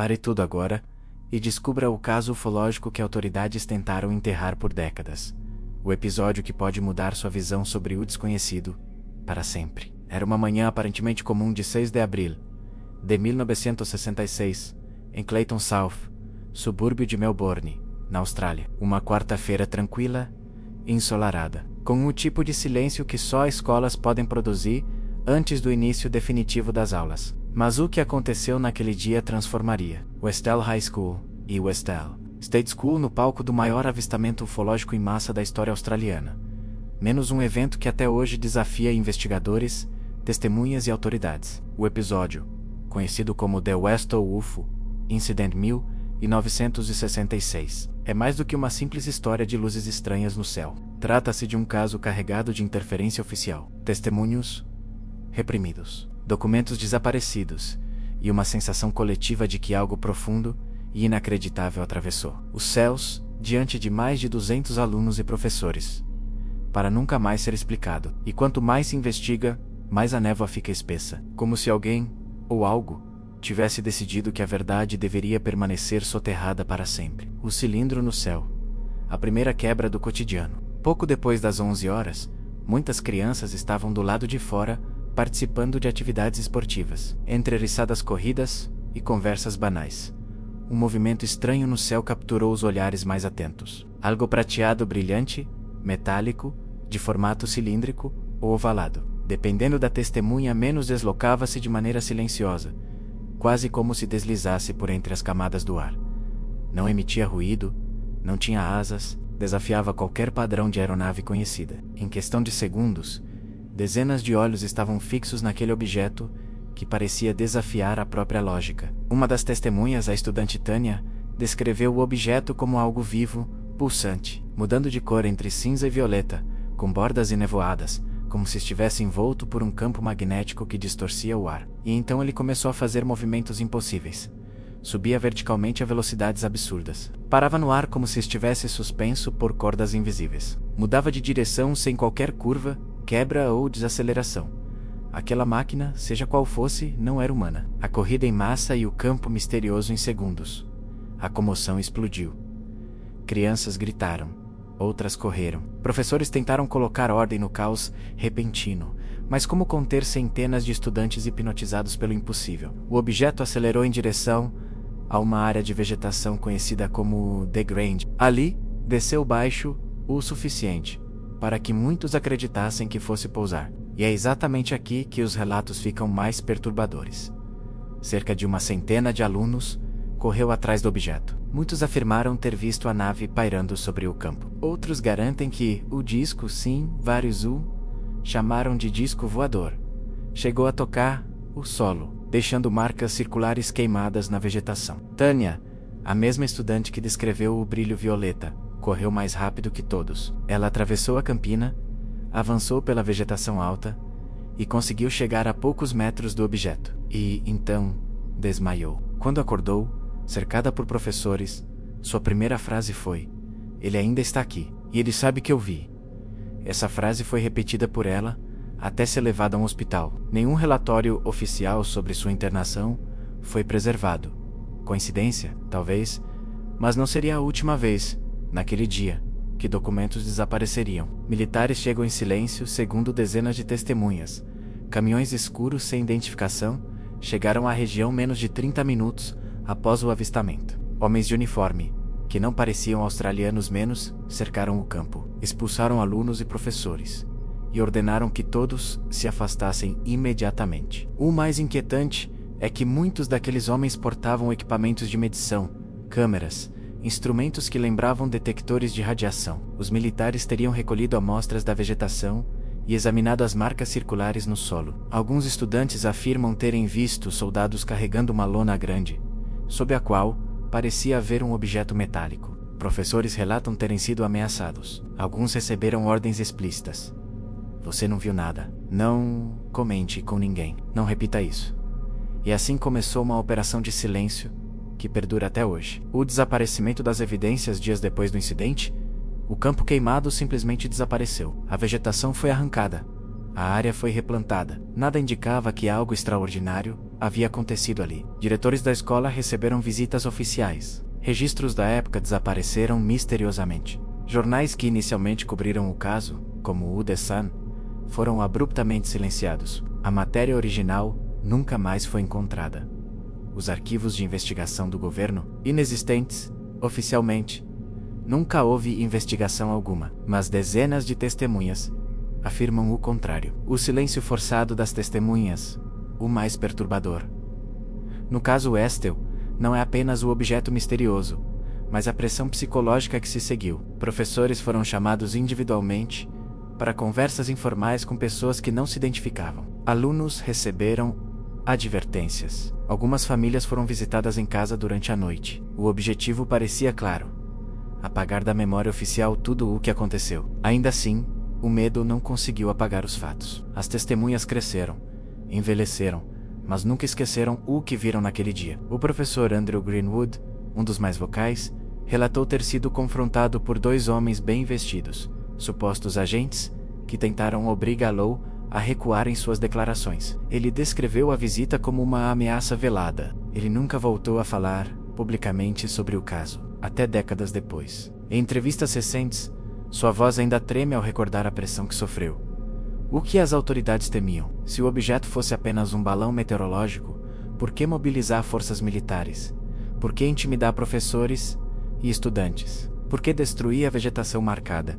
Pare tudo agora e descubra o caso ufológico que autoridades tentaram enterrar por décadas. O episódio que pode mudar sua visão sobre o desconhecido para sempre. Era uma manhã aparentemente comum de 6 de abril de 1966, em Clayton South, subúrbio de Melbourne, na Austrália. Uma quarta-feira tranquila e ensolarada, com um tipo de silêncio que só escolas podem produzir antes do início definitivo das aulas. Mas o que aconteceu naquele dia transformaria Westdale High School e Westdale State School no palco do maior avistamento ufológico em massa da história australiana. Menos um evento que até hoje desafia investigadores, testemunhas e autoridades. O episódio, conhecido como The Westdale UFO Incident 1966, é mais do que uma simples história de luzes estranhas no céu. Trata-se de um caso carregado de interferência oficial, testemunhos reprimidos, documentos desaparecidos e uma sensação coletiva de que algo profundo e inacreditável atravessou os céus diante de mais de 200 alunos e professores, para nunca mais ser explicado. E quanto mais se investiga, mais a névoa fica espessa, como se alguém, ou algo, tivesse decidido que a verdade deveria permanecer soterrada para sempre. O cilindro no céu. A primeira quebra do cotidiano. Pouco depois das 11 horas, muitas crianças estavam do lado de fora, participando de atividades esportivas, entre eriçadas corridas e conversas banais. Um movimento estranho no céu capturou os olhares mais atentos. Algo prateado brilhante, metálico, de formato cilíndrico ou ovalado. Dependendo da testemunha, menos deslocava-se de maneira silenciosa, quase como se deslizasse por entre as camadas do ar. Não emitia ruído, não tinha asas, desafiava qualquer padrão de aeronave conhecida. Em questão de segundos, dezenas de olhos estavam fixos naquele objeto que parecia desafiar a própria lógica. Uma das testemunhas, a estudante Tânia, descreveu o objeto como algo vivo, pulsante, mudando de cor entre cinza e violeta, com bordas enevoadas, como se estivesse envolto por um campo magnético que distorcia o ar. E então ele começou a fazer movimentos impossíveis. Subia verticalmente a velocidades absurdas. Parava no ar como se estivesse suspenso por cordas invisíveis. Mudava de direção sem qualquer curva, quebra ou desaceleração. Aquela máquina, seja qual fosse, não era humana. A corrida em massa e o campo misterioso em segundos. A comoção explodiu. Crianças gritaram. Outras correram. Professores tentaram colocar ordem no caos repentino. Mas como conter centenas de estudantes hipnotizados pelo impossível? O objeto acelerou em direção a uma área de vegetação conhecida como The Grange. Ali, desceu baixo o suficiente para que muitos acreditassem que fosse pousar. E é exatamente aqui que os relatos ficam mais perturbadores. Cerca de uma centena de alunos correu atrás do objeto. Muitos afirmaram ter visto a nave pairando sobre o campo. Outros garantem que o disco, sim, vários chamaram de disco voador, chegou a tocar o solo, deixando marcas circulares queimadas na vegetação. Tânia, a mesma estudante que descreveu o brilho violeta, correu mais rápido que todos. Ela atravessou a campina, avançou pela vegetação alta e conseguiu chegar a poucos metros do objeto. E, então, desmaiou. Quando acordou, cercada por professores, sua primeira frase foi: "Ele ainda está aqui, e ele sabe que eu vi." Essa frase foi repetida por ela até ser levada a um hospital. Nenhum relatório oficial sobre sua internação foi preservado. Coincidência? Talvez, mas não seria a última vez, naquele dia, que documentos desapareceriam. Militares chegam em silêncio, segundo dezenas de testemunhas. Caminhões escuros sem identificação chegaram à região menos de 30 minutos após o avistamento. Homens de uniforme, que não pareciam australianos menos, cercaram o campo, expulsaram alunos e professores, e ordenaram que todos se afastassem imediatamente. O mais inquietante é que muitos daqueles homens portavam equipamentos de medição, câmeras, instrumentos que lembravam detectores de radiação. Os militares teriam recolhido amostras da vegetação e examinado as marcas circulares no solo. Alguns estudantes afirmam terem visto soldados carregando uma lona grande, sob a qual parecia haver um objeto metálico. Professores relatam terem sido ameaçados. Alguns receberam ordens explícitas: "Você não viu nada. Não comente com ninguém. Não repita isso." E assim começou uma operação de silêncio que perdura até hoje. O desaparecimento das evidências dias depois do incidente, o campo queimado simplesmente desapareceu. A vegetação foi arrancada. A área foi replantada. Nada indicava que algo extraordinário havia acontecido ali. Diretores da escola receberam visitas oficiais. Registros da época desapareceram misteriosamente. Jornais que inicialmente cobriram o caso, como o The Sun, foram abruptamente silenciados. A matéria original nunca mais foi encontrada. Os arquivos de investigação do governo, inexistentes, oficialmente, nunca houve investigação alguma, mas dezenas de testemunhas afirmam o contrário. O silêncio forçado das testemunhas, o mais perturbador. No caso Westell, não é apenas o objeto misterioso, mas a pressão psicológica que se seguiu. Professores foram chamados individualmente para conversas informais com pessoas que não se identificavam. Alunos receberam advertências. Algumas famílias foram visitadas em casa durante a noite. O objetivo parecia claro: apagar da memória oficial tudo o que aconteceu. Ainda assim, o medo não conseguiu apagar os fatos. As testemunhas cresceram, envelheceram, mas nunca esqueceram o que viram naquele dia. O professor Andrew Greenwood, um dos mais vocais, relatou ter sido confrontado por dois homens bem vestidos, supostos agentes, que tentaram obrigá-lo a recuar em suas declarações. Ele descreveu a visita como uma ameaça velada. Ele nunca voltou a falar publicamente sobre o caso, até décadas depois. Em entrevistas recentes, sua voz ainda treme ao recordar a pressão que sofreu. O que as autoridades temiam? Se o objeto fosse apenas um balão meteorológico, por que mobilizar forças militares? Por que intimidar professores e estudantes? Por que destruir a vegetação marcada?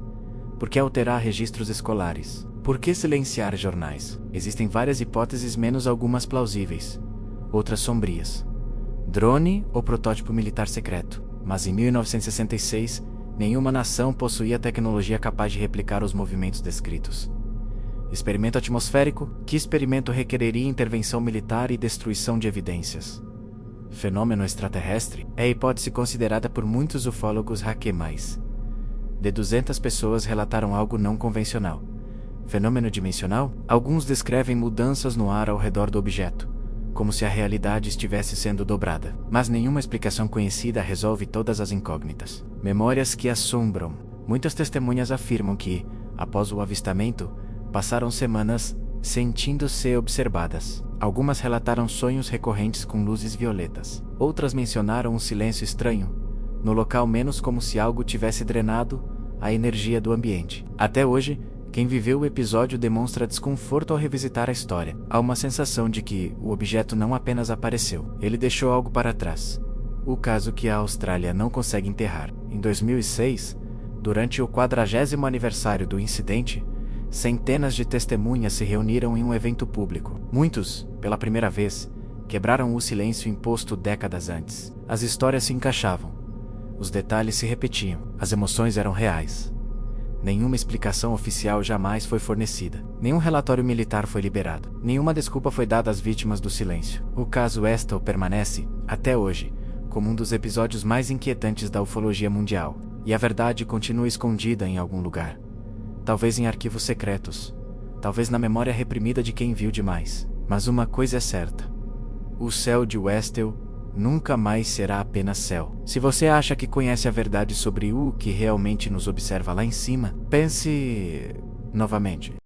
Por que alterar registros escolares? Por que silenciar jornais? Existem várias hipóteses, menos algumas plausíveis, outras sombrias. Drone ou protótipo militar secreto. Mas em 1966, nenhuma nação possuía tecnologia capaz de replicar os movimentos descritos. Experimento atmosférico? Que experimento requereria intervenção militar e destruição de evidências? Fenômeno extraterrestre? É a hipótese considerada por muitos ufólogos mais. De 200 pessoas relataram algo não convencional. Fenômeno dimensional? Alguns descrevem mudanças no ar ao redor do objeto, como se a realidade estivesse sendo dobrada. Mas nenhuma explicação conhecida resolve todas as incógnitas. Memórias que assombram. Muitas testemunhas afirmam que, após o avistamento, passaram semanas sentindo-se observadas. Algumas relataram sonhos recorrentes com luzes violetas. Outras mencionaram um silêncio estranho no local, menos como se algo tivesse drenado a energia do ambiente. Até hoje, quem viveu o episódio demonstra desconforto ao revisitar a história. Há uma sensação de que o objeto não apenas apareceu, ele deixou algo para trás. O caso que a Austrália não consegue enterrar. Em 2006, durante o 40º aniversário do incidente, centenas de testemunhas se reuniram em um evento público. Muitos, pela primeira vez, quebraram o silêncio imposto décadas antes. As histórias se encaixavam. Os detalhes se repetiam. As emoções eram reais. Nenhuma explicação oficial jamais foi fornecida. Nenhum relatório militar foi liberado. Nenhuma desculpa foi dada às vítimas do silêncio. O caso Westell permanece, até hoje, como um dos episódios mais inquietantes da ufologia mundial. E a verdade continua escondida em algum lugar. Talvez em arquivos secretos. Talvez na memória reprimida de quem viu demais. Mas uma coisa é certa: o céu de Westell nunca mais será apenas céu. Se você acha que conhece a verdade sobre o que realmente nos observa lá em cima, pense novamente.